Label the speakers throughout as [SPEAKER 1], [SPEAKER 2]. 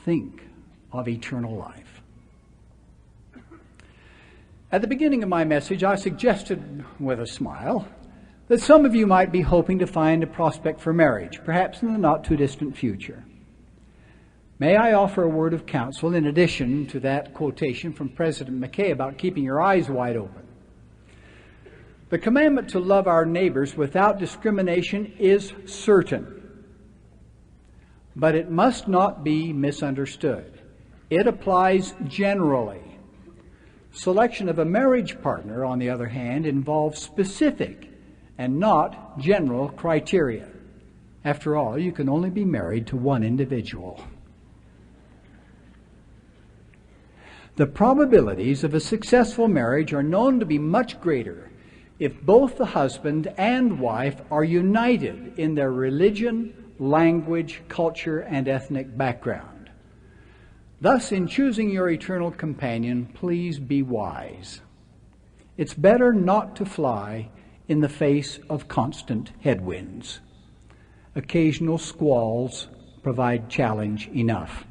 [SPEAKER 1] think of eternal life. At the beginning of my message, I suggested with a smile that some of you might be hoping to find a prospect for marriage, perhaps in the not-too-distant future. May I offer a word of counsel in addition to that quotation from President McKay about keeping your eyes wide open? The commandment to love our neighbors without discrimination is certain, but it must not be misunderstood. It applies generally. Selection of a marriage partner, on the other hand, involves specific and not general criteria. After all, you can only be married to one individual. The probabilities of a successful marriage are known to be much greater if both the husband and wife are united in their religion, language, culture, and ethnic background. Thus, in choosing your eternal companion, please be wise. It's better not to fly in the face of constant headwinds. Occasional squalls provide challenge enough.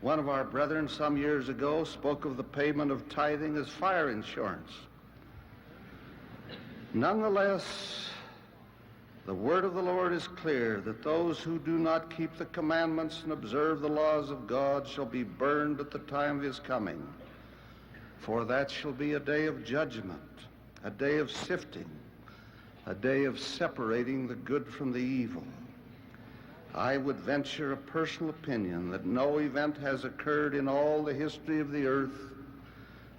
[SPEAKER 2] One of our brethren some years ago spoke of the payment of tithing as fire insurance. Nonetheless, the word of the Lord is clear that those who do not keep the commandments and observe the laws of God shall be burned at the time of his coming. For that shall be a day of judgment, a day of sifting, a day of separating the good from the evil. I would venture a personal opinion that no event has occurred in all the history of the earth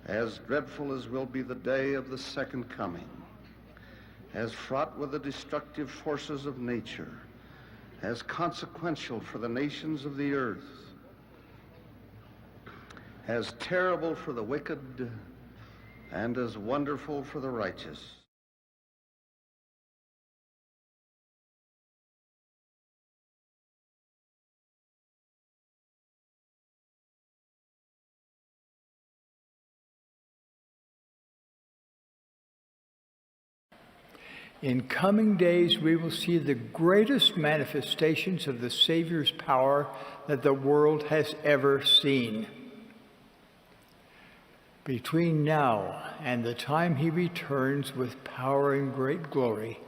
[SPEAKER 2] as dreadful as will be the day of the second coming, as fraught with the destructive forces of nature, as consequential for the nations of the earth, as terrible for the wicked, and as wonderful for the righteous.
[SPEAKER 3] In coming days, we will see the greatest manifestations of the Savior's power that the world has ever seen. Between now and the time he returns with power and great glory,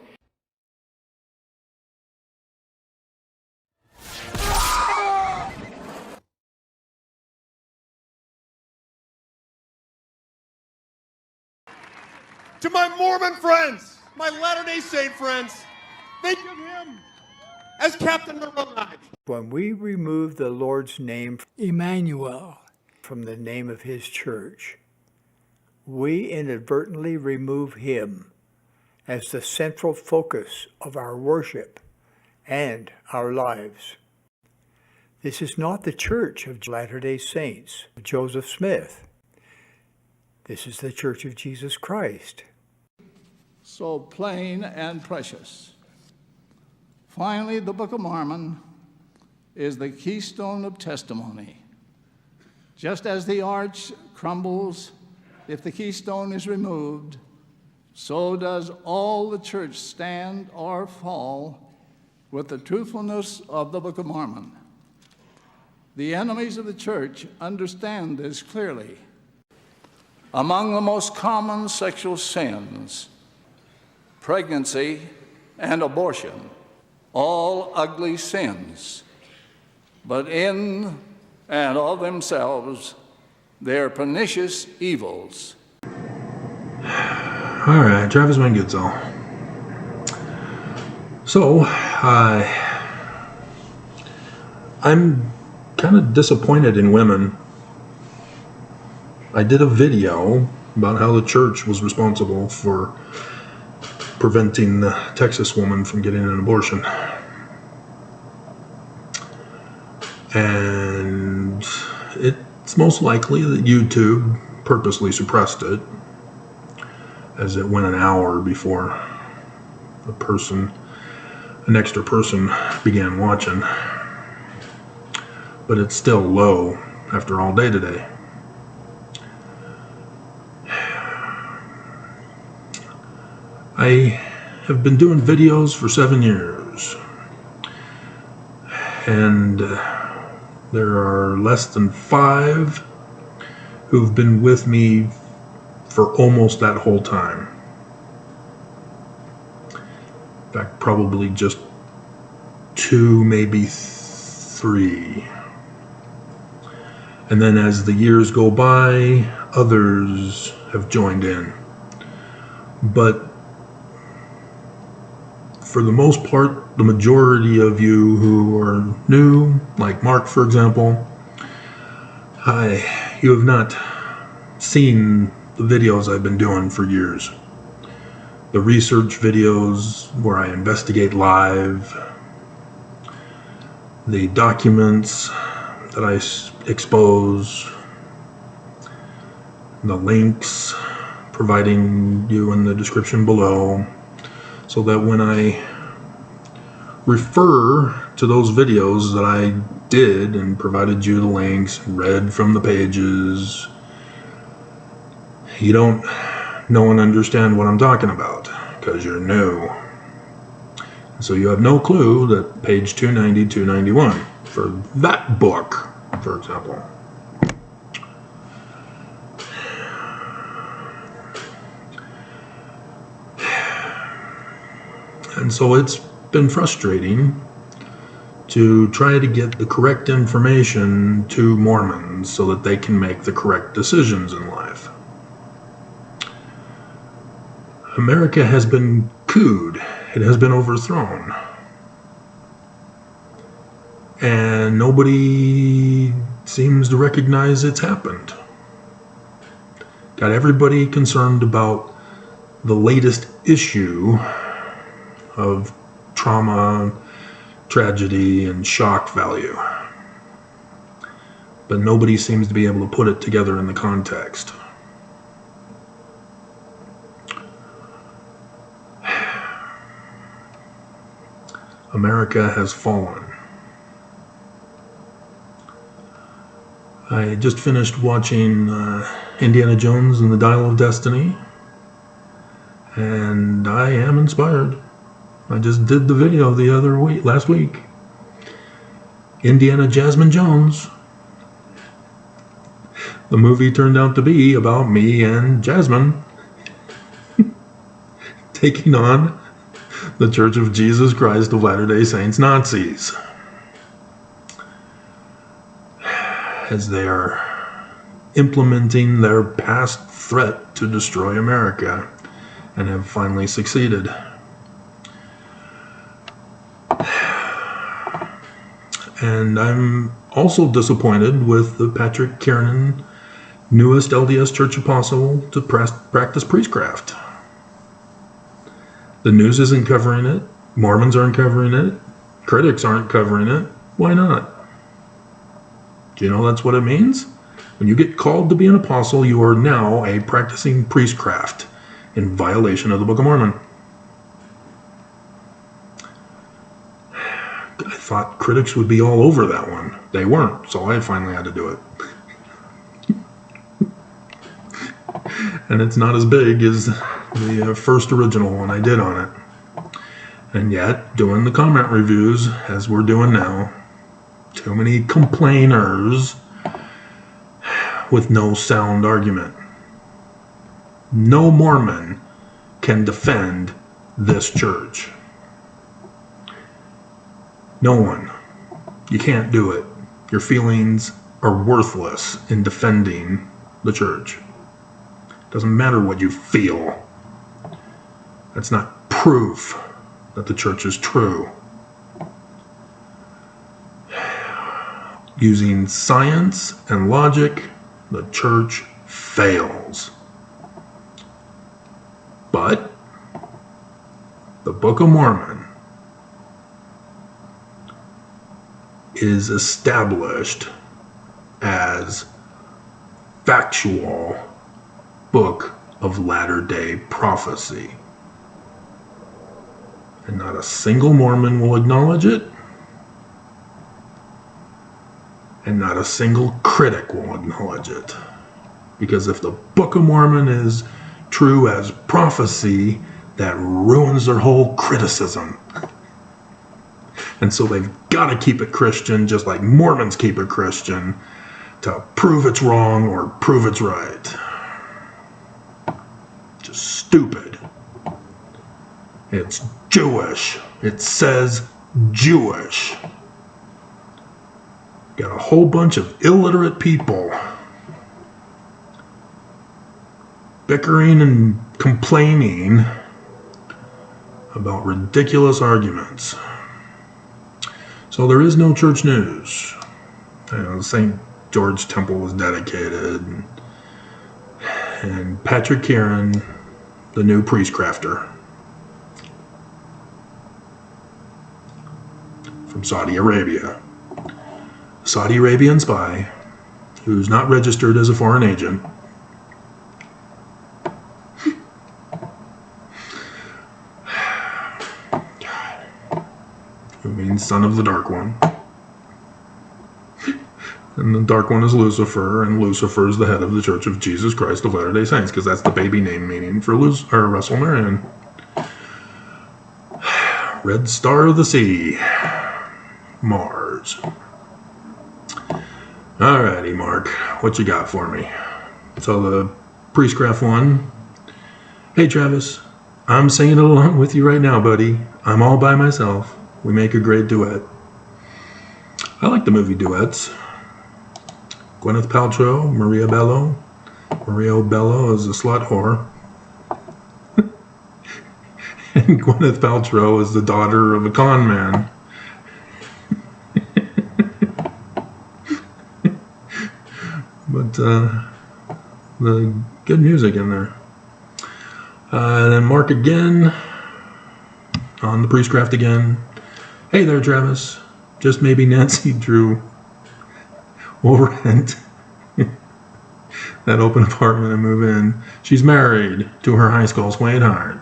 [SPEAKER 4] to my Mormon friends, my Latter-day Saint friends, think of him as Captain Moroni.
[SPEAKER 3] when we remove the Lord's name, Emmanuel, from the name of his church, we inadvertently remove him as the central focus of our worship and our lives. This is not the Church of Latter-day Saints, Joseph Smith. This is the Church of Jesus Christ.
[SPEAKER 5] So plain and precious. Finally, the Book of Mormon is the keystone of testimony. Just as the arch crumbles if the keystone is removed, so does all the church stand or fall with the truthfulness of the Book of Mormon. The enemies of the church understand this clearly. Among the most common sexual sins, pregnancy and abortion, all ugly sins, but in and of themselves, they are pernicious evils.
[SPEAKER 6] All right, Travis Mangutzel. So, I'm kind of disappointed in women. I did a video about how the church was responsible for preventing the Texas woman from getting an abortion. And it's most likely that YouTube purposely suppressed it, as it went an hour before an extra person began watching. But it's still low after all day today. I have been doing videos for 7 years, and there are less than 5 who've been with me for almost that whole time. In fact, probably just 2, maybe 3. And then as the years go by, others have joined in. But for the most part, the majority of you who are new, like Mark, for example, you have not seen the videos I've been doing for years. The research videos where I investigate live, the documents that I expose, the links providing you in the description below, so that when I refer to those videos that I did and provided you the links, read from the pages, you don't know and understand what I'm talking about because you're new. So you have no clue that page 290, 291 for that book, for example. And so it's been frustrating to try to get the correct information to Mormons so that they can make the correct decisions in life. America has been cooed. It has been overthrown. And nobody seems to recognize it's happened. Got everybody concerned about the latest issue of trauma, tragedy, and shock value. But nobody seems to be able to put it together in the context. America has fallen. I just finished watching Indiana Jones and the Dial of Destiny, and I am inspired. I just did the video last week. Indiana Jasmine Jones. The movie turned out to be about me and Jasmine taking on the Church of Jesus Christ of Latter-day Saints Nazis, as they are implementing their past threat to destroy America and have finally succeeded. And I'm also disappointed with the Patrick Kiernan, newest LDS church apostle to practice priestcraft. The news isn't covering it. Mormons aren't covering it. Critics aren't covering it. Why not? Do you know that's what it means? When you get called to be an apostle, you are now a practicing priestcraft in violation of the Book of Mormon. I thought critics would be all over that one. They weren't, so I finally had to do it. And it's not as big as the first original one I did on it. And yet, doing the comment reviews, as we're doing now, too many complainers with no sound argument. No Mormon can defend this church. No one. You can't do it. Your feelings are worthless in defending the church. Doesn't matter what you feel. That's not proof that the church is true. Using science and logic, the church fails. But the Book of Mormon is established as factual book of latter-day prophecy. And not a single Mormon will acknowledge it, and not a single critic will acknowledge it. Because if the Book of Mormon is true as prophecy, that ruins their whole criticism. And so they've got to keep it Christian, just like Mormons keep it Christian, to prove it's wrong or prove it's right. Just stupid. It's Jewish. It says Jewish. Got a whole bunch of illiterate people bickering and complaining about ridiculous arguments. So there is no church news. St. George Temple was dedicated, and Patrick Kieran, the new priestcrafter from Saudi Arabia. Saudi Arabian spy who's not registered as a foreign agent. Who means son of the Dark One. And the Dark One is Lucifer, and Lucifer is the head of the Church of Jesus Christ of Latter-day Saints, because that's the baby name meaning for Russell Marion. Red Star of the Sea. Mars. Alrighty, Mark. What you got for me? So the priestcraft one. Hey, Travis. I'm singing it along with you right now, buddy. I'm all by myself. We make a great duet. I like the movie duets. Gwyneth Paltrow, Maria Bello. Maria Bello is a slut whore. And Gwyneth Paltrow is the daughter of a con man. But the good music in there. And then Mark again on the priestcraft again. Hey there, Travis. Just maybe Nancy Drew will rent that open apartment and move in. She's married to her high school sweetheart.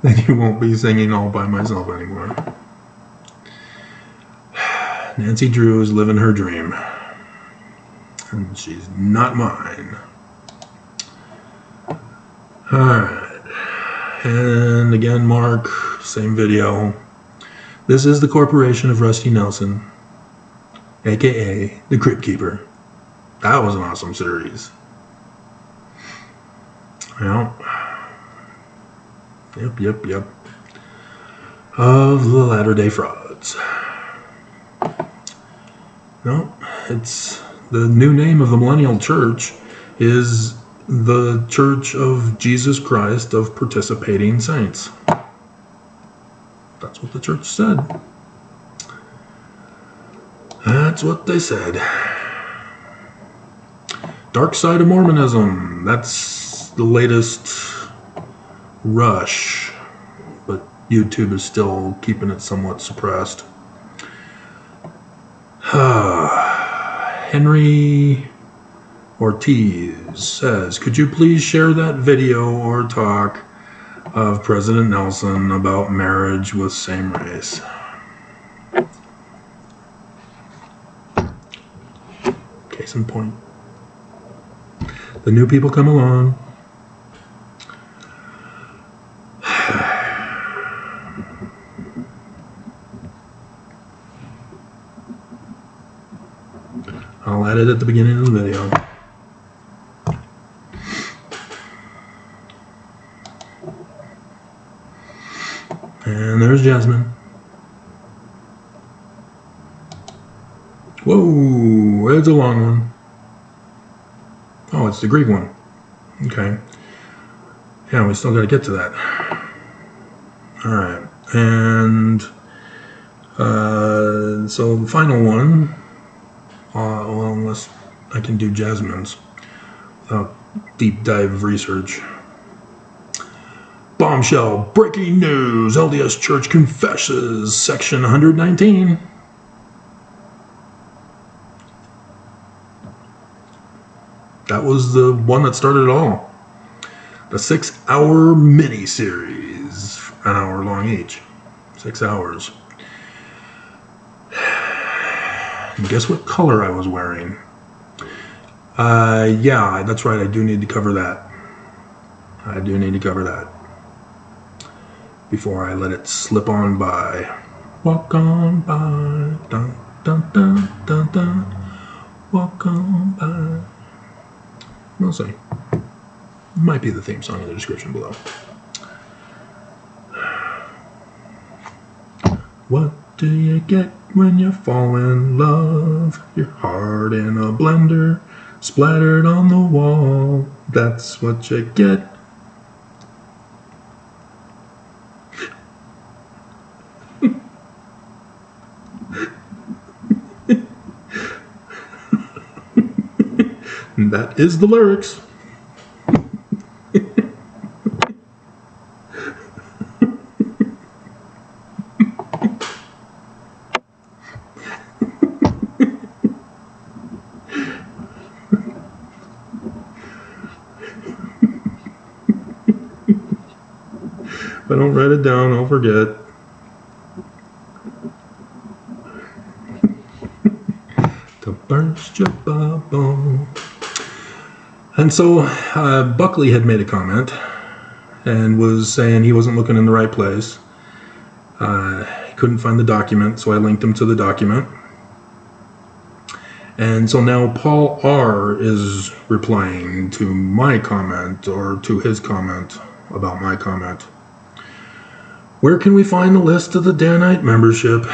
[SPEAKER 6] Then you won't be singing all by myself anymore. Nancy Drew is living her dream. And she's not mine. Alright. And again, Mark, same video. This is the Corporation of Rusty Nelson, aka the Crypt Keeper. That was an awesome series. Well, yep. Of the Latter-day Frauds. No, it's the new name of the Millennial Church is the Church of Jesus Christ of Participating Saints. That's what the church said. That's what they said. Dark Side of Mormonism. That's the latest rush, but YouTube is still keeping it somewhat suppressed. Henry Ortiz says, could you please share that video or talk of President Nelson about marriage with same race? Case in point. The new people come along. I'll add it at the beginning of the video. And there's Jasmine. Whoa, it's a long one. Oh, it's the Greek one. Okay. Yeah, we still got to get to that. All right. And so the final one, well, unless I can do Jasmine's without deep dive research. Bombshell, breaking news, LDS Church confesses, section 119. That was the one that started it all. The 6-hour mini-series, an hour long each. 6 hours. And guess what color I was wearing? Yeah, that's right, I do need to cover that. I do need to cover that before I let it slip on by. Walk on by, dun dun dun dun dun. Walk on by. We'll see. Might be the theme song in the description below. What do you get when you fall in love? Your heart in a blender, splattered on the wall. That's what you get. That is the lyrics. If I don't write it down, I'll forget. To burst your bubble. And so Buckley had made a comment and was saying he wasn't looking in the right place. He couldn't find the document, so I linked him to the document. And so now Paul R. is replying to my comment, or to his comment about my comment. Where can we find the list of the Danite membership?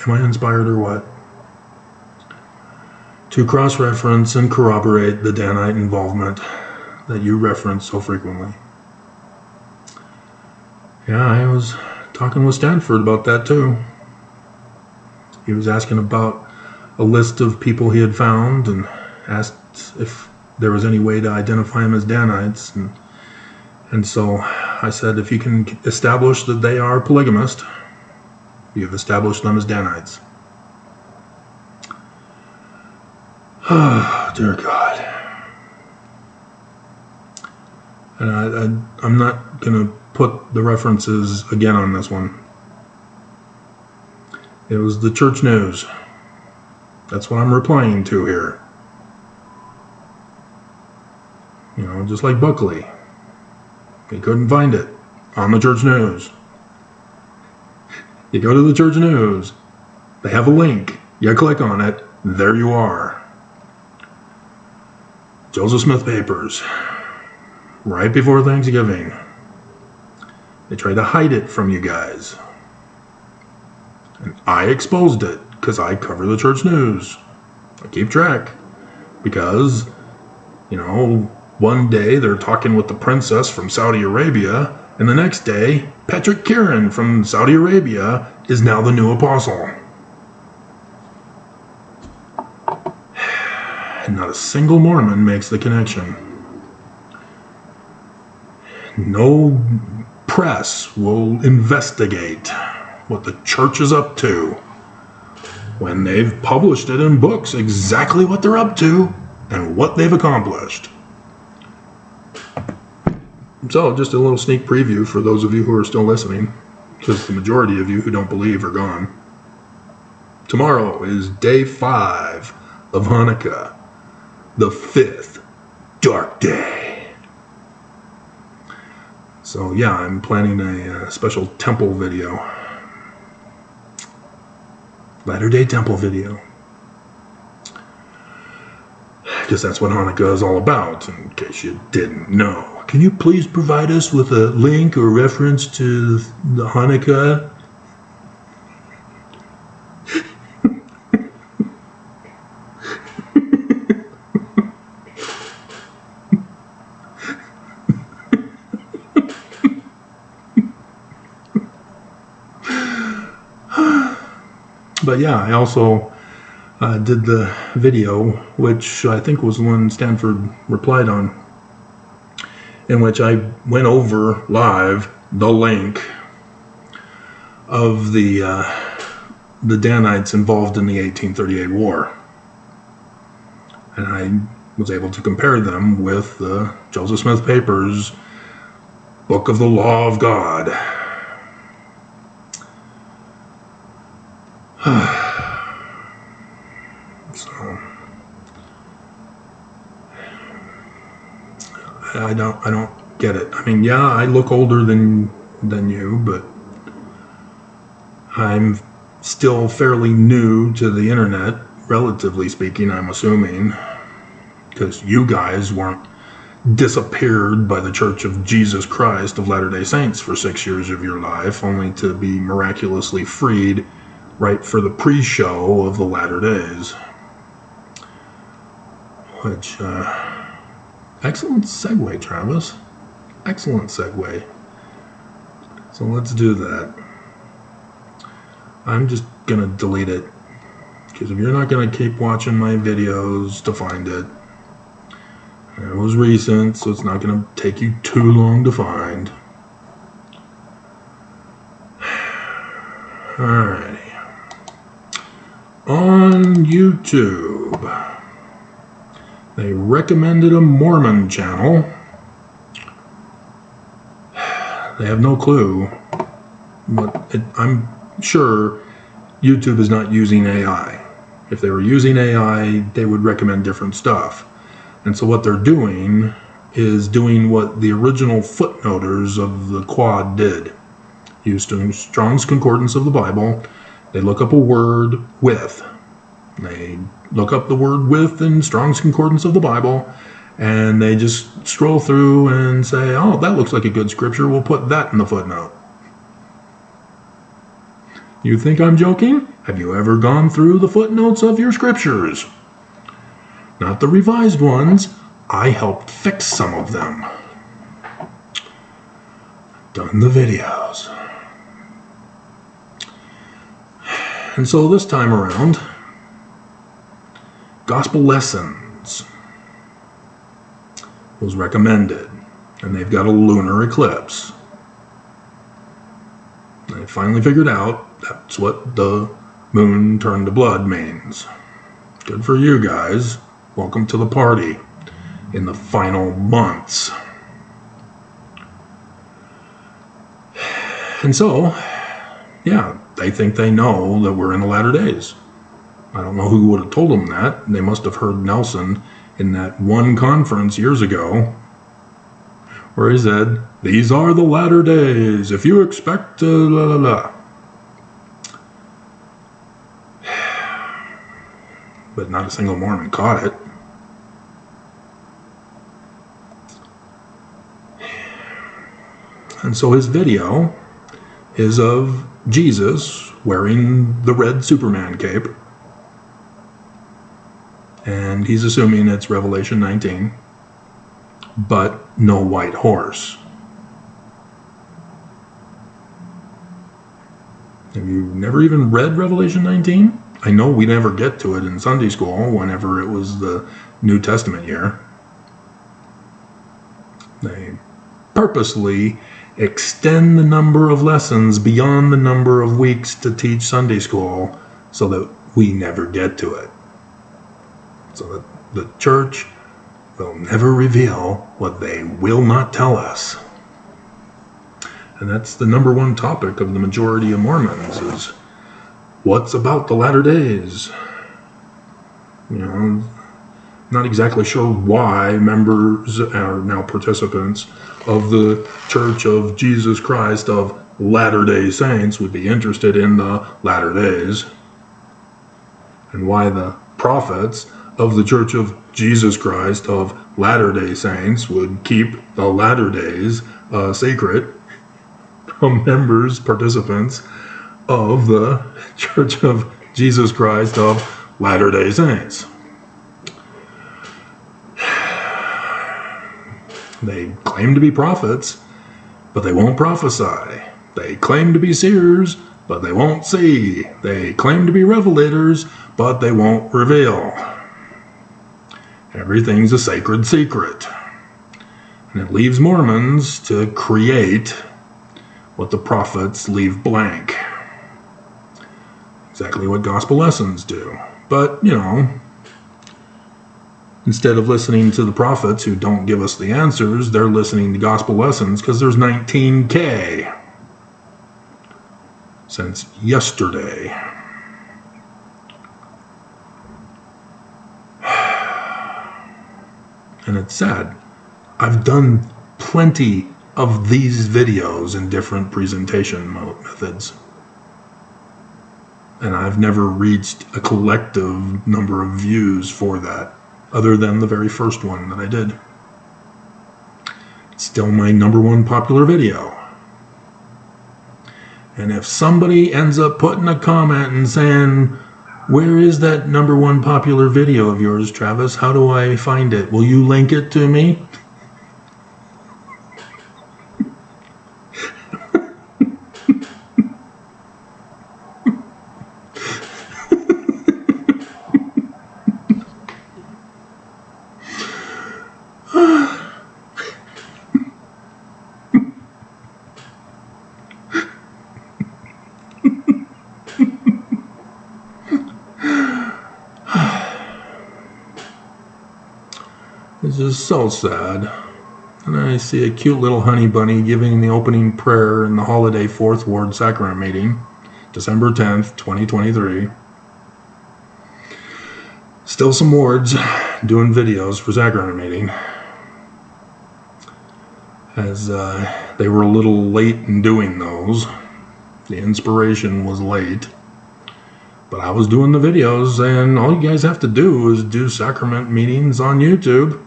[SPEAKER 6] Am I inspired or what? To cross-reference and corroborate the Danite involvement that you reference so frequently. Yeah, I was talking with Stanford about that too. He was asking about a list of people he had found and asked if there was any way to identify them as Danites. And so I said, if you can establish that they are polygamist, you've established them as Danites. Oh, dear God. And I'm not going to put the references again on this one. It was the church news. That's what I'm replying to here. You know, just like Buckley. He couldn't find it on the church news. You go to the church news. They have a link. You click on it. There you are. Joseph Smith Papers. Right before Thanksgiving. They tried to hide it from you guys. And I exposed it because I cover the church news. I keep track. Because, you know, one day they're talking with the princess from Saudi Arabia, and the next day, Patrick Kieran from Saudi Arabia is now the new apostle. And not a single Mormon makes the connection. No press will investigate what the church is up to when they've published it in books exactly what they're up to and what they've accomplished. So, just a little sneak preview for those of you who are still listening, because the majority of you who don't believe are gone. Tomorrow is day 5 of Hanukkah, the 5th dark day. So yeah, I'm planning a special temple video. Latter-day Temple video. Because that's what Hanukkah is all about, in case you didn't know. Can you please provide us with a link or reference to the Hanukkah? But yeah, I also did the video, which I think was the one Stanford replied on, in which I went over live the link of the Danites involved in the 1838 war. And I was able to compare them with the Joseph Smith Papers Book of the Law of God. So I don't get it. I mean, yeah, I look older than you, but I'm still fairly new to the internet, relatively speaking, I'm assuming, because you guys weren't disappeared by the Church of Jesus Christ of Latter-day Saints for 6 years of your life, only to be miraculously freed right for the pre-show of the latter days. Which, excellent segue, Travis. Excellent segue. So let's do that. I'm just gonna delete it, because if you're not gonna keep watching my videos to find it, it was recent, so it's not gonna take you too long to find. Alrighty. On YouTube, they recommended a Mormon channel. They have no clue, but I'm sure YouTube is not using AI. If they were using AI, they would recommend different stuff. And so what they're doing is doing what the original footnoters of the Quad did. Using Strong's Concordance of the Bible, they look up a word with. They look up the word with in Strong's Concordance of the Bible, and they just scroll through and say, oh, that looks like a good scripture, we'll put that in the footnote. You think I'm joking? Have you ever gone through the footnotes of your scriptures? Not the revised ones. I helped fix some of them. Done the videos. And so this time around, Gospel Lessons was recommended, and they've got a lunar eclipse. They finally figured out that's what the moon turned to blood means. Good for you guys. Welcome to the party in the final months. And so, yeah, they think they know that we're in the latter days. I don't know who would have told them that. They must have heard Nelson in that one conference years ago where he said, these are the latter days. If you expect la la la. But not a single Mormon caught it. And so his video is of Jesus wearing the red Superman cape. And he's assuming it's Revelation 19, but no white horse. Have you never even read Revelation 19? I know we never get to it in Sunday school whenever it was the New Testament year. They purposely extend the number of lessons beyond the number of weeks to teach Sunday school so that we never get to it. So that the church will never reveal what they will not tell us. And that's the number one topic of the majority of Mormons is what's about the latter days. You know, not exactly sure why members are now participants of the Church of Jesus Christ of Latter-day Saints would be interested in the latter days, and why the prophets of the Church of Jesus Christ of Latter-day Saints would keep the latter days secret from members, participants of the Church of Jesus Christ of Latter-day Saints. They claim to be prophets, but they won't prophesy. They claim to be seers, but they won't see. They claim to be revelators, but they won't reveal. Everything's a sacred secret. And it leaves Mormons to create what the prophets leave blank. Exactly what gospel lessons do. But, instead of listening to the prophets who don't give us the answers, they're listening to gospel lessons because there's 19K since yesterday. And it's sad. I've done plenty of these videos in different presentation methods. And I've never reached a collective number of views for that, other than the very first one that I did. It's still my #1 popular video. And if somebody ends up putting a comment and saying, "Where is that #1 popular video of yours, Travis? How do I find it? Will you link it to me?" It's just so sad. And I see a cute little honey bunny giving the opening prayer in the holiday 4th Ward Sacrament meeting, December 10th, 2023. Still some wards doing videos for Sacrament meeting, as they were a little late in doing those. The inspiration was late. But I was doing the videos, and all you guys have to do is do Sacrament meetings on YouTube.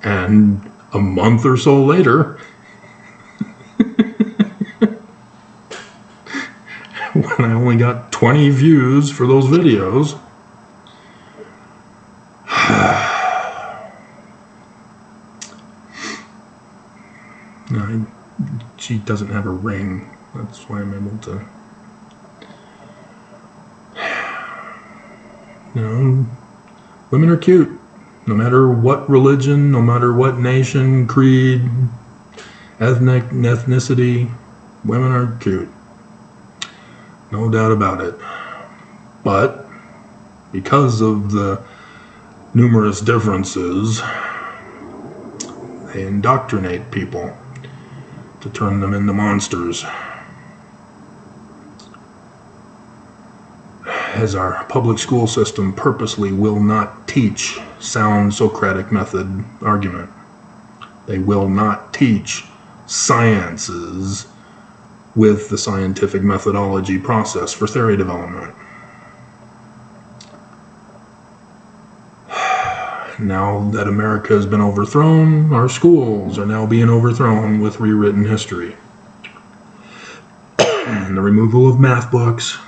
[SPEAKER 6] And a month or so later, when I only got 20 views for those videos, she doesn't have a ring. That's why I'm able to. Women are cute. No matter what religion, no matter what nation, creed, ethnicity, women are cute. No doubt about it. But because of the numerous differences, they indoctrinate people to turn them into monsters. As our public school system purposely will not teach sound Socratic method argument. They will not teach sciences with the scientific methodology process for theory development. Now that America has been overthrown, our schools are now being overthrown with rewritten history. And the removal of math books.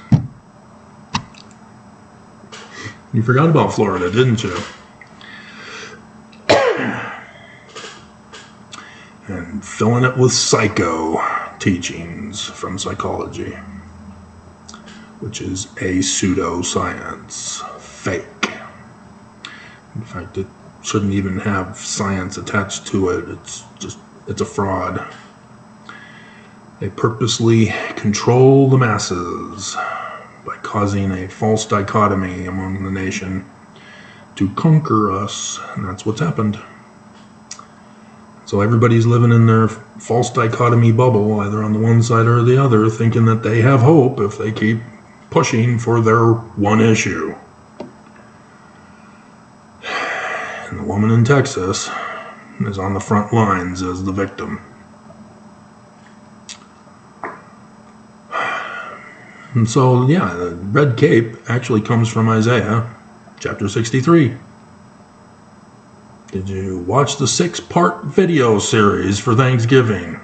[SPEAKER 6] You forgot about Florida, didn't you? And filling it with psycho teachings from psychology, which is a pseudoscience, fake. In fact, it shouldn't even have science attached to it. It's a fraud. They purposely control the masses by causing a false dichotomy among the nation to conquer us, and that's what's happened. So everybody's living in their false dichotomy bubble, either on the one side or the other, thinking that they have hope if they keep pushing for their one issue. And the woman in Texas is on the front lines as the victim. And so, yeah, the red cape actually comes from Isaiah chapter 63. Did you watch the 6-part video series for Thanksgiving?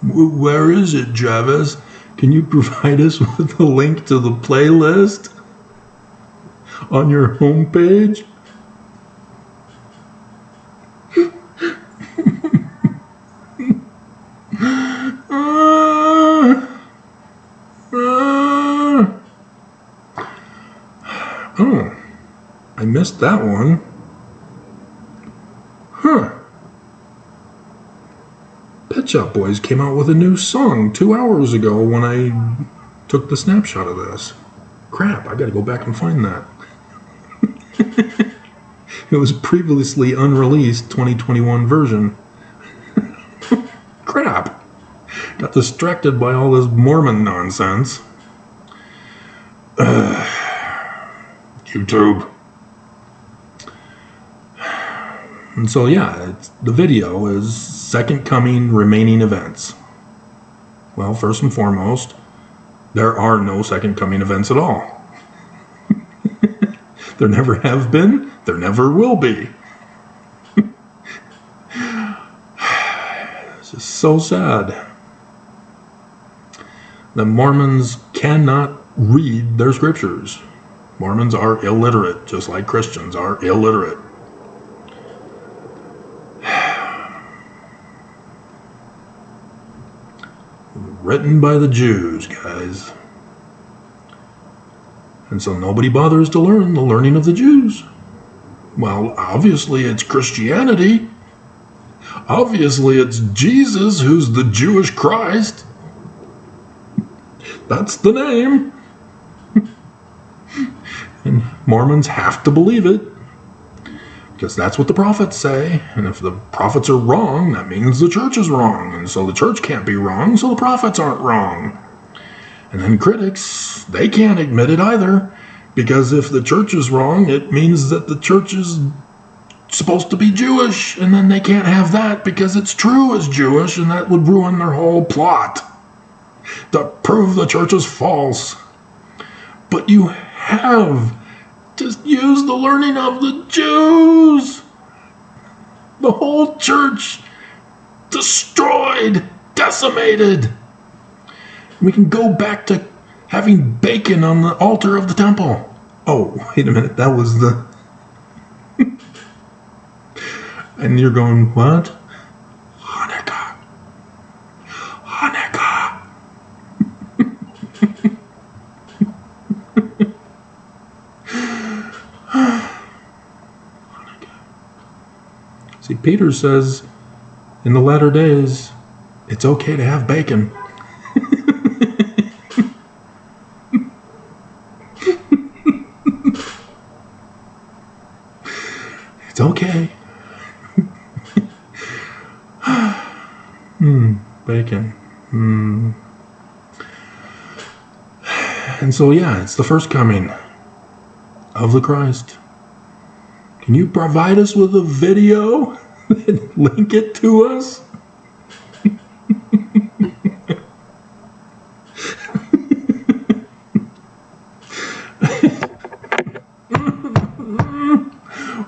[SPEAKER 6] Where is it, Travis? Can you provide us with a link to the playlist on your homepage? Oh, I missed that one. Huh. Pet Shop Boys came out with a new song 2 hours ago when I took the snapshot of this. Crap, I gotta go back and find that. It was previously unreleased 2021 version. Crap. Got distracted by all this Mormon nonsense. YouTube. And so yeah, the video is Second Coming Remaining Events. Well, first and foremost, there are no Second Coming events at all. There never have been, there never will be. It's just so sad. The Mormons cannot read their scriptures. Mormons are illiterate, just like Christians are illiterate. Written by the Jews, guys. And so nobody bothers to learn the learning of the Jews. Well, obviously it's Christianity. Obviously it's Jesus who's the Jewish Christ. That's the name. And Mormons have to believe it. Because that's what the prophets say. And if the prophets are wrong, that means the church is wrong. And so the church can't be wrong, so the prophets aren't wrong. And then critics, they can't admit it either. Because if the church is wrong, it means that the church is supposed to be Jewish. And then they can't have that because it's true as Jewish, and that would ruin their whole plot to prove the church is false. But you have just used the learning of the Jews. The whole church destroyed, decimated. We can go back to having bacon on the altar of the temple. Oh, wait a minute, that was the... And you're going, what? Hanukkah. Hanukkah. See, Peter says, in the latter days, it's okay to have bacon. It's okay. Bacon. And so, yeah, it's the first coming of the Christ. Can you provide us with a video and link it to us?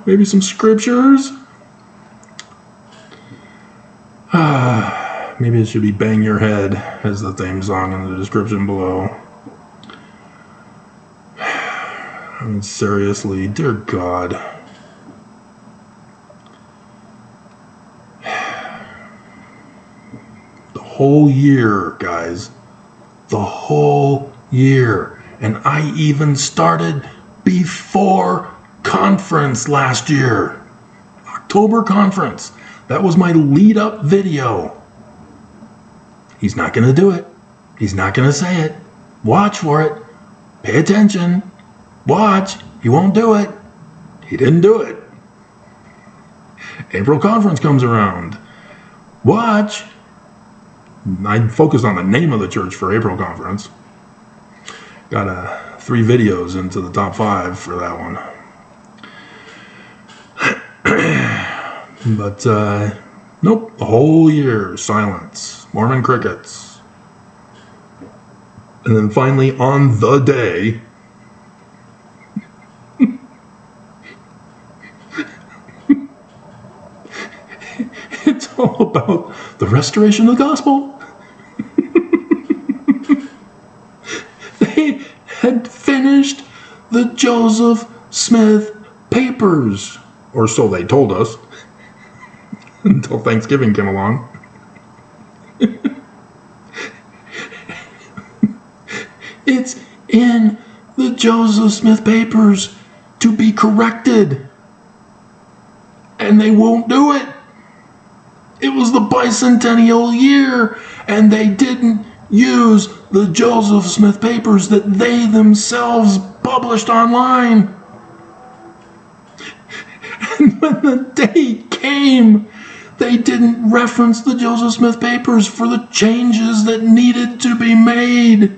[SPEAKER 6] Maybe some scriptures? Maybe it should be Bang Your Head as the theme song in the description below. I mean, seriously, dear God. The whole year, guys. The whole year. And I even started before conference last year. October conference. That was my lead-up video. He's not going to do it. He's not going to say it. Watch for it. Pay attention. Watch. He won't do it. He didn't do it. April conference comes around. Watch. I focused on the name of the church for April conference. Got 3 videos into the top 5 for that one. But, nope, the whole year, silence. Mormon crickets. And then finally, on the day, it's all about the restoration of the gospel. They had finished the Joseph Smith papers, or so they told us, until Thanksgiving came along. It's in the Joseph Smith papers. to be corrected. And they won't do it. It was the bicentennial year, and they didn't use the Joseph Smith papers that they themselves published online. And when the day came, they didn't reference the Joseph Smith papers for the changes that needed to be made.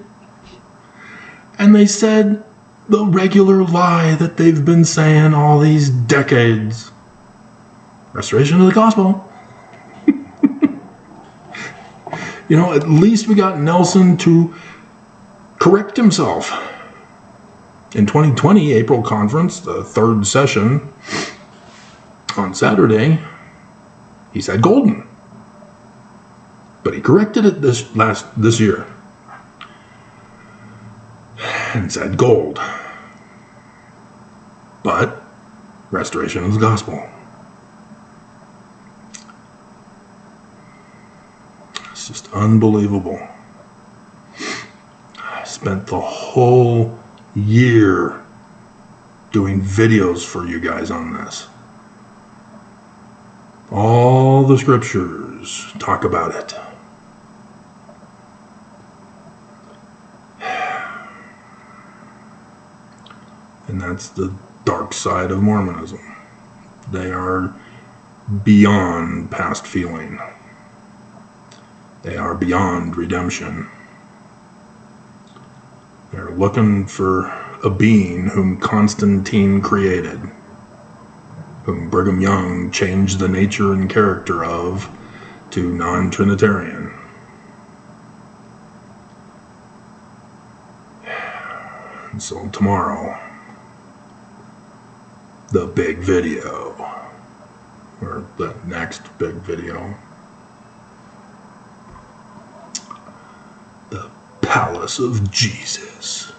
[SPEAKER 6] And they said the regular lie that they've been saying all these decades. Restoration of the gospel. You know, at least we got Nelson to correct himself. In 2020, April conference, the third session, on Saturday, he said golden. But he corrected it this year. And said gold. But restoration of the gospel. It's just unbelievable. I spent the whole year doing videos for you guys on this. All the scriptures talk about it. And that's the dark side of Mormonism. They are beyond past feeling. They are beyond redemption. They're looking for a being whom Constantine created, whom Brigham Young changed the nature and character of to non-Trinitarian. And so tomorrow, the big video, or the next big video, the Palace of Jesus.